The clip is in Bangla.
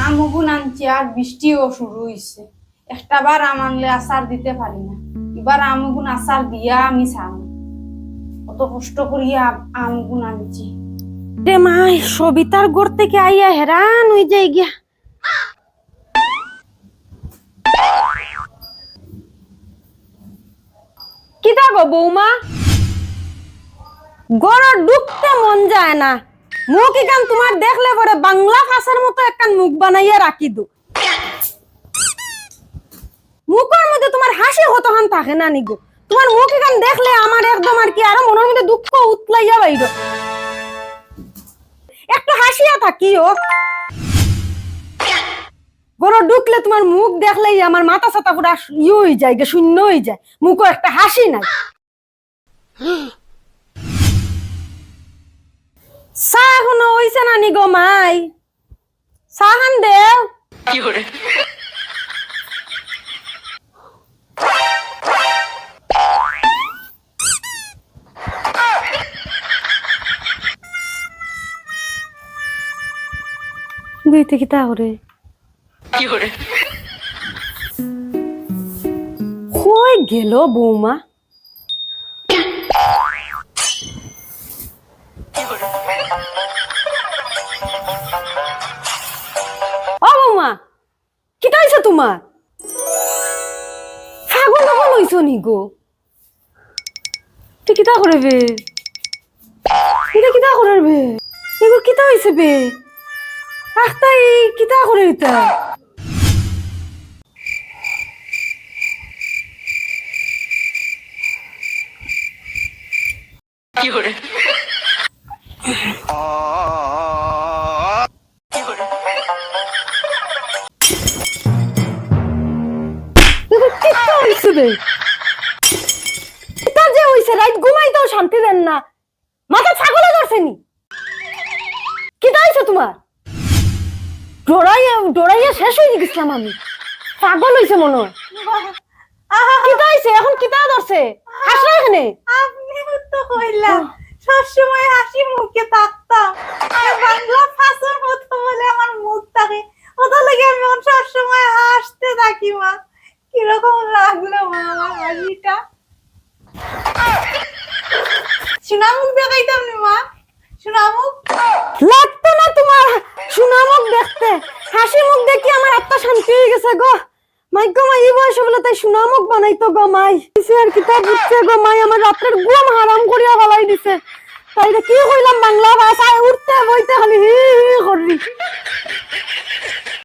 আমগুন আনছি আর বৃষ্টিও শুরু হইছে। একটা বার আম আনলে আচার দিতে পারি না, এবার আমগুন আচার দিয়া আমি চাম। কত কষ্ট করিয়া আমগুন আনছি। রে মাই সবিতার ঘর থেকে আইয়া হেরান হয়ে যাই গিয়া। কিতা গো বৌমা, গড় ঢুকতে মন যায় না। মুখ এখান তোমার দেখলে পরে বাংলা ভাষার মতো একটা মুখ বানাইয়া রাখি দু। মুখের মধ্যে তোমার হাসি হতহান থাকে না নিগো। তোমার মুখ এখান দেখলে আমার একদম আর কি আরো মনের মধ্যে দুঃখ উতলাইয়া বাইর। একটু হাসিয়া থাকিও। গড় ঢুকলে তোমার মুখ দেখলেই আমার মাথা ছাতা পুরা ইয়ে হয়ে যায়, শূন্য হয়ে যায়। মুখও একটা হাসি নাই। চা এখনো হইছে না নি গো মাই? চাহান দেও। কি করে? দুইতে কি তা করে? কি করে? কই গেল বৌমা? ও বৌমা, কিতা হইছে তোমার? পাগল পাগল হইছো নি গো? তুই কিতা করে বে? এটা কিতা করে বে? এগো কিতা হইছে বে? আখতাই কিতা করে এটা? কি করে? রাত ঘুমাইতেও শান্তি দেন না, মাথা ছাগলে ধরছেনি। কিতা হইছে তোমার? ডরাইয়া শেষ হয়ে গেছিলাম আমি। পাগল হইছে মনে হয়। কিতা হইছে এখন? কিতা ধরছে? হাসনা এখানে। আপনি তো কইলা সবসময় হাসি মুখে থাকতাম, বাংলা ভাষার মতো বলে আমার মুখ থাকে, ওটা লাগে আমি সবসময় হাসতে থাকি। মা কিরকম লাগলো মা আমার হাসিটা? সুনামুখ দেখাইতাম না মা, সুনামুখ লাগতো না তোমার সুনামুখ দেখতে। হাসি মুখ দেখি আমার আত্মা শান্তি হয়ে গেছে গো। মাই গো মাই, এই বয়সে বলে তাই সুনামুখ বানাইতো গো মাই। আর কিতা বুঝছে গো মাই, আমার রাত্রের ঘুম হারাম করিয়া ফেলাই দিছে। তাই কি কইলাম বাংলা ভাষায় উঠতে বইতে খালি হি হি করি।